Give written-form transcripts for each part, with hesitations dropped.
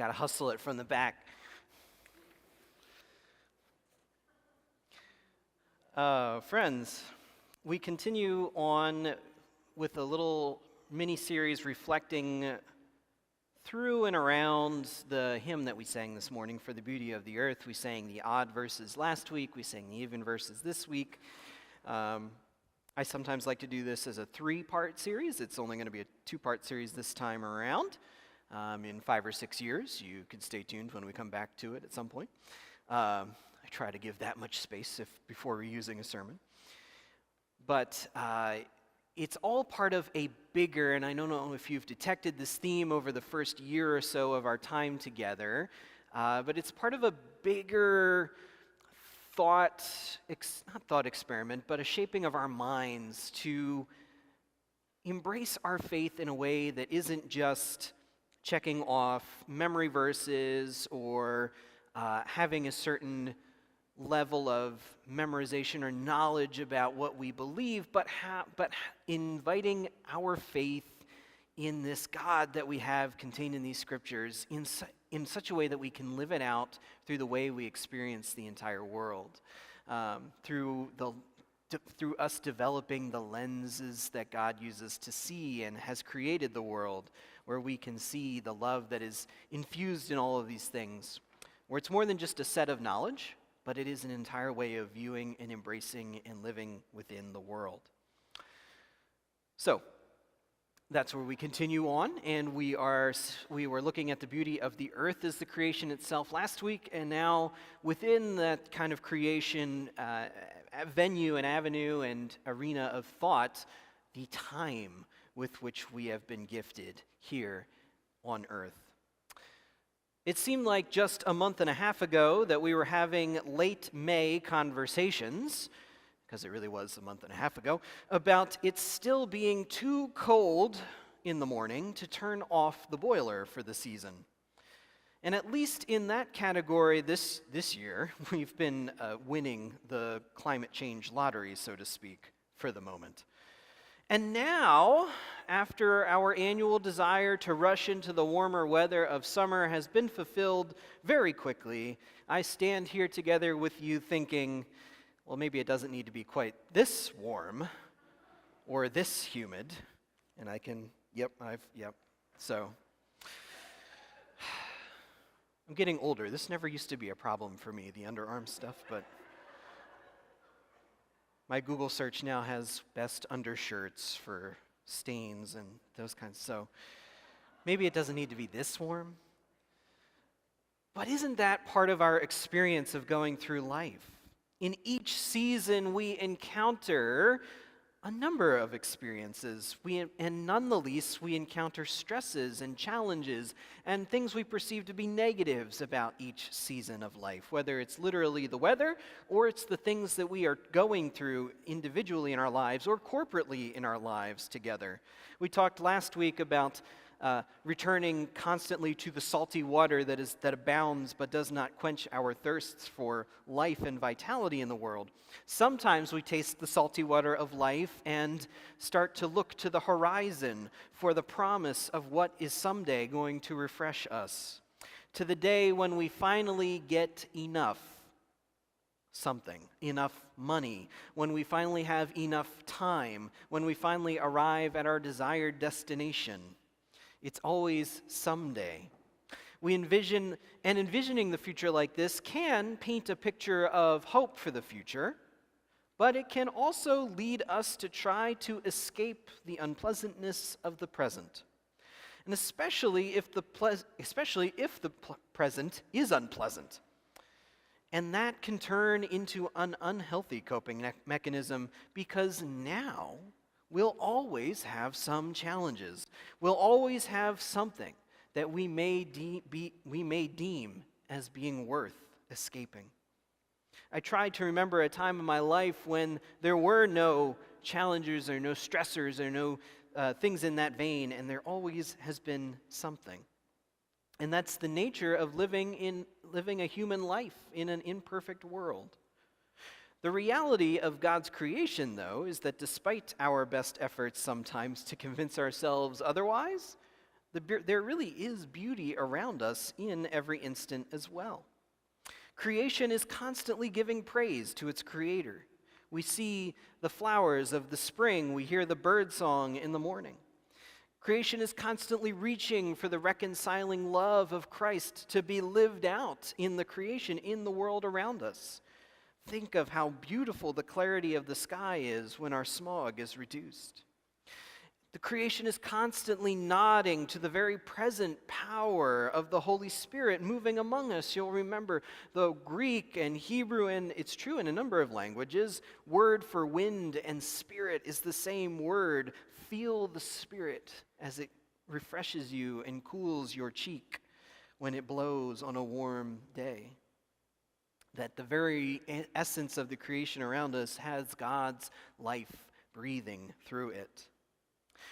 got to hustle it from the back. Friends, we continue on with a little mini-series reflecting through and around the hymn that we sang this morning, For the Beauty of the Earth. We sang the odd verses last week. We sang the even verses this week. I sometimes like to do this as a 3-part series. It's only going to be a 2-part series this time around. In 5 or 6 years, you can stay tuned when we come back to it at some point. I try to give that much space before reusing a sermon. But it's all part of a bigger, and I don't know if you've detected this theme over the first year or so of our time together, but it's part of a bigger not thought experiment, but a shaping of our minds to embrace our faith in a way that isn't just checking off memory verses or having a certain level of memorization or knowledge about what we believe, but inviting our faith in this God that we have contained in these scriptures in such a way that we can live it out through the way we experience the entire world, through us developing the lenses that God uses to see and has created the world, where we can see the love that is infused in all of these things, where it's more than just a set of knowledge, but it is an entire way of viewing and embracing and living within the world. So, that's where we continue on, and we were looking at the beauty of the earth as the creation itself last week, and now within that kind of creation venue and avenue and arena of thought, the time with which we have been gifted here on earth. It seemed like just a month and a half ago that we were having late May conversations, because it really was a month and a half ago, about it still being too cold in the morning to turn off the boiler for the season. And at least in that category this year, we've been winning the climate change lottery, so to speak, for the moment. And now, after our annual desire to rush into the warmer weather of summer has been fulfilled very quickly, I stand here together with you thinking, well, maybe it doesn't need to be quite this warm or this humid. And I can, So, I'm getting older. This never used to be a problem for me, the underarm stuff, but my Google search now has best undershirts for stains and those kinds. So maybe it doesn't need to be this warm. But isn't that part of our experience of going through life? In each season, we encounter a number of experiences, and none the least, we encounter stresses and challenges and things we perceive to be negatives about each season of life, whether it's literally the weather or it's the things that we are going through individually in our lives or corporately in our lives together. We talked last week about returning constantly to the salty water that abounds but does not quench our thirsts for life and vitality in the world. Sometimes we taste the salty water of life and start to look to the horizon for the promise of what is someday going to refresh us, to the day when we finally get enough something, enough money, when we finally have enough time, when we finally arrive at our desired destination. It's always someday. Envisioning the future like this can paint a picture of hope for the future, but it can also lead us to try to escape the unpleasantness of the present. And especially if the present is unpleasant. And that can turn into an unhealthy coping mechanism, because now we'll always have some challenges. We'll always have something that we may deem as being worth escaping. I tried to remember a time in my life when there were no challenges or no stressors or no things in that vein, and there always has been something. And that's the nature of living a human life in an imperfect world. The reality of God's creation, though, is that despite our best efforts sometimes to convince ourselves otherwise, There really is beauty around us in every instant as well. Creation is constantly giving praise to its creator. We see the flowers of the spring. We hear the bird song in the morning. Creation is constantly reaching for the reconciling love of Christ to be lived out in the creation, in the world around us. Think of how beautiful the clarity of the sky is when our smog is reduced. The creation is constantly nodding to the very present power of the Holy Spirit moving among us. You'll remember the Greek and Hebrew, and it's true in a number of languages, word for wind and spirit is the same word. Feel the Spirit as it refreshes you and cools your cheek when it blows on a warm day. That the very essence of the creation around us has God's life breathing through it.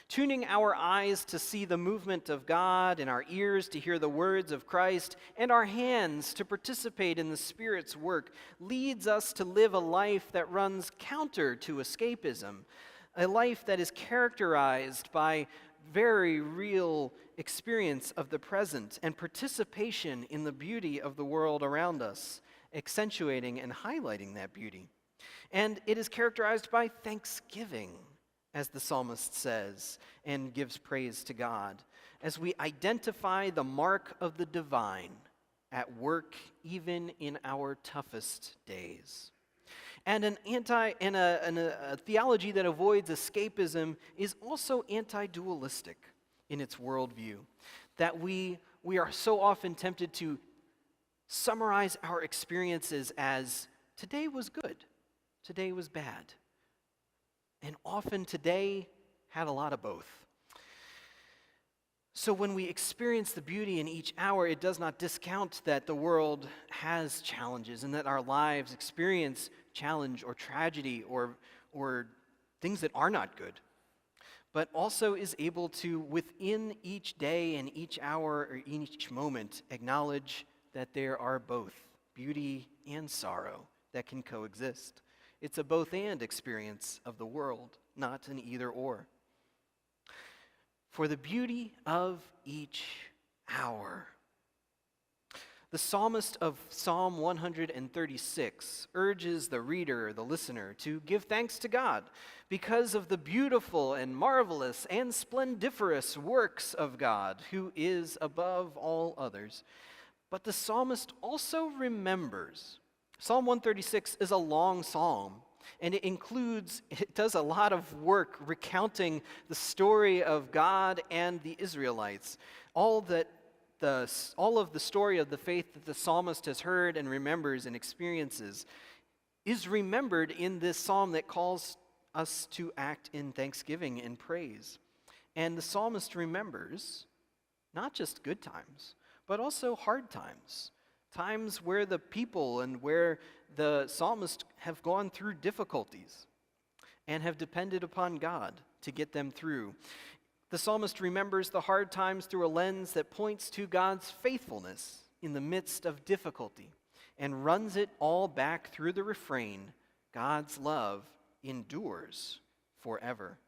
Tuning our eyes to see the movement of God, and our ears to hear the words of Christ, and our hands to participate in the Spirit's work leads us to live a life that runs counter to escapism, a life that is characterized by very real experience of the present and participation in the beauty of the world around us, accentuating and highlighting that beauty. And it is characterized by thanksgiving, as the psalmist says, and gives praise to God, as we identify the mark of the divine at work even in our toughest days. And a theology that avoids escapism is also anti-dualistic in its worldview, that we are so often tempted to summarize our experiences as today was good, today was bad. And often today had a lot of both. So when we experience the beauty in each hour, it does not discount that the world has challenges and that our lives experience challenge or tragedy or things that are not good. But also is able to, within each day and each hour or in each moment, acknowledge that there are both beauty and sorrow that can coexist. It's a both-and experience of the world, not an either-or. For the beauty of each hour. The psalmist of Psalm 136 urges the reader, the listener, to give thanks to God because of the beautiful and marvelous and splendiferous works of God, who is above all others. But the psalmist also remembers. Psalm 136 is a long psalm, and it does a lot of work recounting the story of God and the Israelites. All of the story of the faith that the psalmist has heard and remembers and experiences is remembered in this psalm that calls us to act in thanksgiving and praise. And the psalmist remembers not just good times, but also hard times. Times where the people and where the psalmist have gone through difficulties and have depended upon God to get them through. The psalmist remembers the hard times through a lens that points to God's faithfulness in the midst of difficulty and runs it all back through the refrain, God's love endures forever.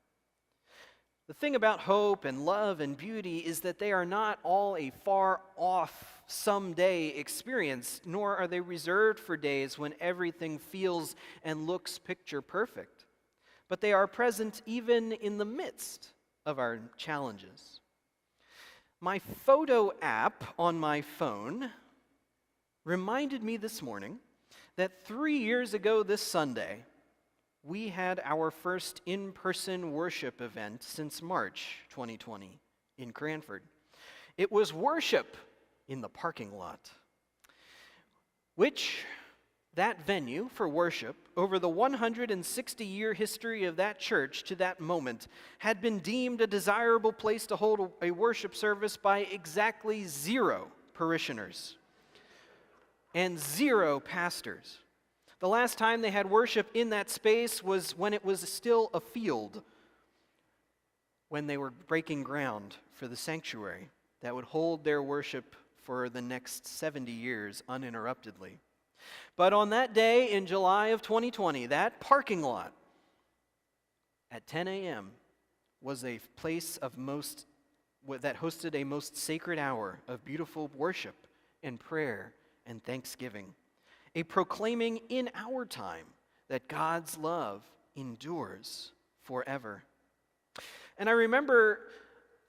The thing about hope and love and beauty is that they are not all a far-off someday experience, nor are they reserved for days when everything feels and looks picture perfect. But they are present even in the midst of our challenges. My photo app on my phone reminded me this morning that 3 years ago this Sunday, we had our first in-person worship event since March 2020 in Cranford. It was worship in the parking lot, which that venue for worship, over the 160-year history of that church to that moment, had been deemed a desirable place to hold a worship service by exactly 0 parishioners and 0 pastors. The last time they had worship in that space was when it was still a field, when they were breaking ground for the sanctuary that would hold their worship for the next 70 years uninterruptedly. But on that day in July of 2020, that parking lot at 10 a.m. was a place of most that hosted a most sacred hour of beautiful worship and prayer and thanksgiving, a proclaiming in our time that God's love endures forever. And I remember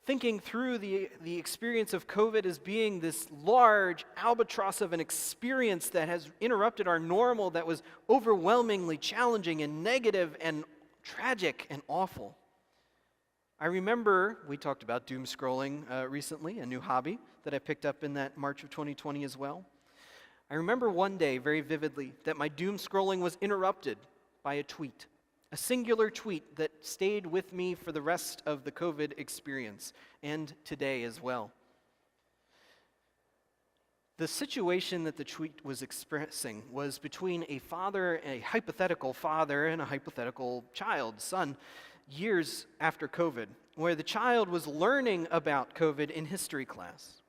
thinking through the experience of COVID as being this large albatross of an experience that has interrupted our normal, that was overwhelmingly challenging and negative and tragic and awful. I remember we talked about doom scrolling recently, a new hobby that I picked up in that March of 2020 as well. I remember one day very vividly that my doom scrolling was interrupted by a tweet. A singular tweet that stayed with me for the rest of the COVID experience, and today as well. The situation that the tweet was expressing was between a hypothetical father, and a hypothetical child, son, years after COVID, where the child was learning about COVID in history class.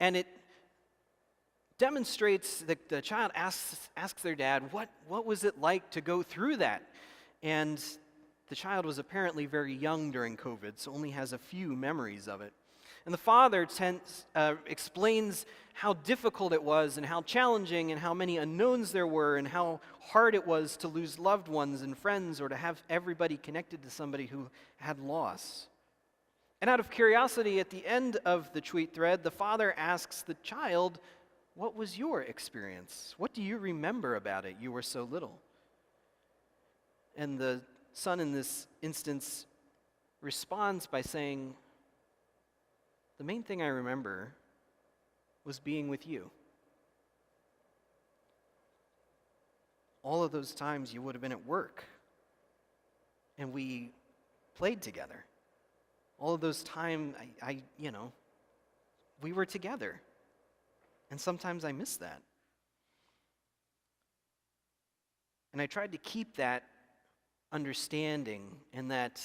And it demonstrates that the child asks their dad, what was it like to go through that? And the child was apparently very young during COVID, so only has a few memories of it. And the father explains how difficult it was and how challenging and how many unknowns there were and how hard it was to lose loved ones and friends or to have everybody connected to somebody who had loss. And out of curiosity, at the end of the tweet thread, the father asks the child, "What was your experience? What do you remember about it? You were so little." And the son in this instance responds by saying, "The main thing I remember was being with you. All of those times you would have been at work and we played together. All of those times we were together. And sometimes I miss that." And I tried to keep that understanding and that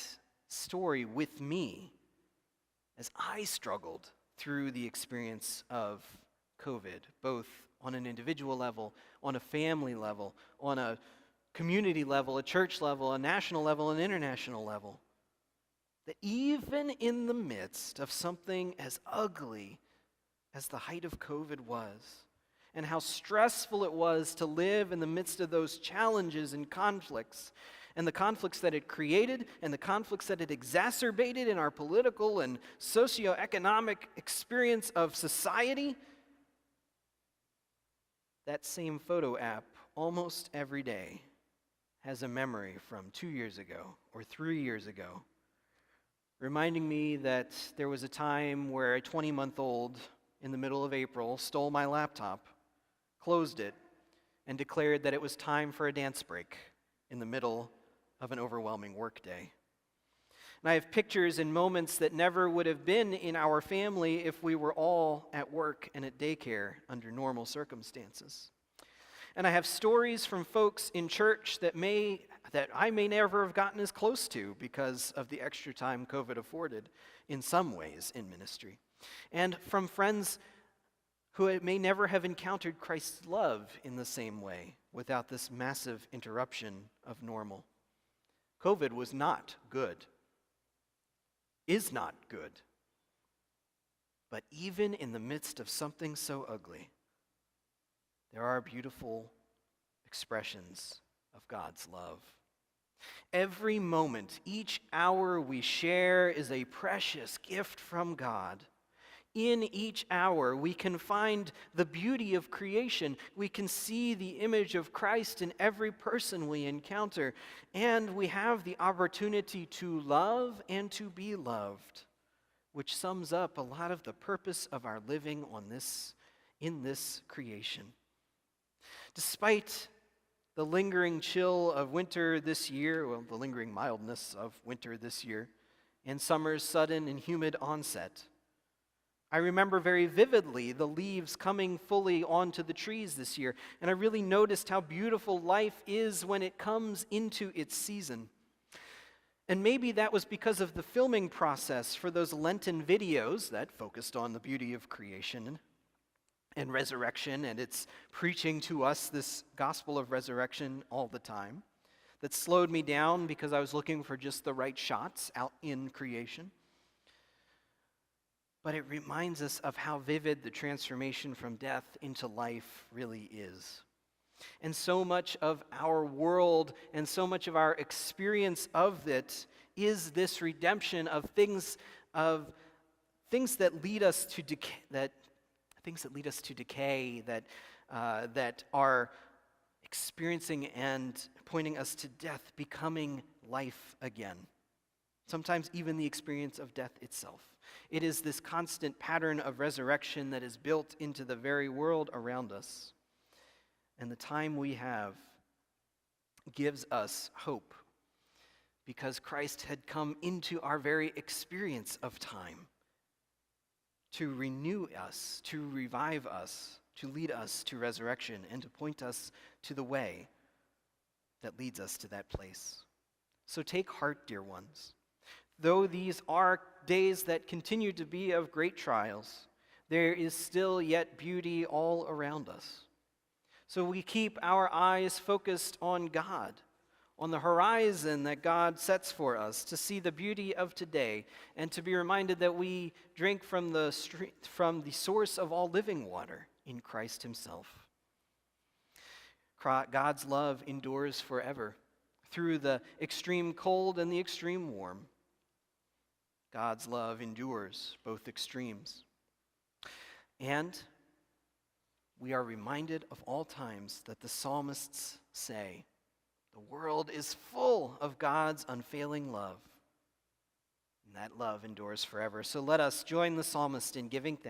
story with me as I struggled through the experience of COVID, both on an individual level, on a family level, on a community level, a church level, a national level, an international level. That even in the midst of something as ugly as the height of COVID was, and how stressful it was to live in the midst of those challenges and conflicts, and the conflicts that it created, and the conflicts that it exacerbated in our political and socioeconomic experience of society, that same photo app almost every day has a memory from 2 years ago or 3 years ago, reminding me that there was a time where a 20-month-old in the middle of April stole my laptop, closed it, and declared that it was time for a dance break in the middle of an overwhelming workday. And I have pictures and moments that never would have been in our family if we were all at work and at daycare under normal circumstances. And I have stories from folks in church that I may never have gotten as close to because of the extra time COVID afforded in some ways in ministry. And from friends who may never have encountered Christ's love in the same way without this massive interruption of normal. COVID was not good, is not good. But even in the midst of something so ugly, there are beautiful expressions of God's love. Every moment, each hour we share is a precious gift from God. In each hour, we can find the beauty of creation. We can see the image of Christ in every person we encounter. And we have the opportunity to love and to be loved, which sums up a lot of the purpose of our living in this creation. Despite the lingering chill of winter this year, the lingering mildness of winter this year, and summer's sudden and humid onset, I remember very vividly the leaves coming fully onto the trees this year, and I really noticed how beautiful life is when it comes into its season. And maybe that was because of the filming process for those Lenten videos that focused on the beauty of creation and resurrection, and it's preaching to us this gospel of resurrection all the time, that slowed me down because I was looking for just the right shots out in creation. but it reminds us of how vivid the transformation from death into life really is. And so much of our world and so much of our experience of it is this redemption of things that lead us to decay, that are experiencing and pointing us to death, becoming life again. Sometimes even the experience of death itself. It is this constant pattern of resurrection that is built into the very world around us. And the time we have gives us hope, because Christ had come into our very experience of time to renew us, to revive us, to lead us to resurrection, and to point us to the way that leads us to that place. So take heart, dear ones. Though these are days that continue to be of great trials, there is still yet beauty all around us. So we keep our eyes focused on God, on the horizon that God sets for us, to see the beauty of today, and to be reminded that we drink from the source of all living water in Christ himself. God's love endures forever, through the extreme cold and the extreme warm. God's love endures both extremes. And we are reminded of all times that the psalmists say, the world is full of God's unfailing love, and that love endures forever. So let us join the psalmist in giving thanks.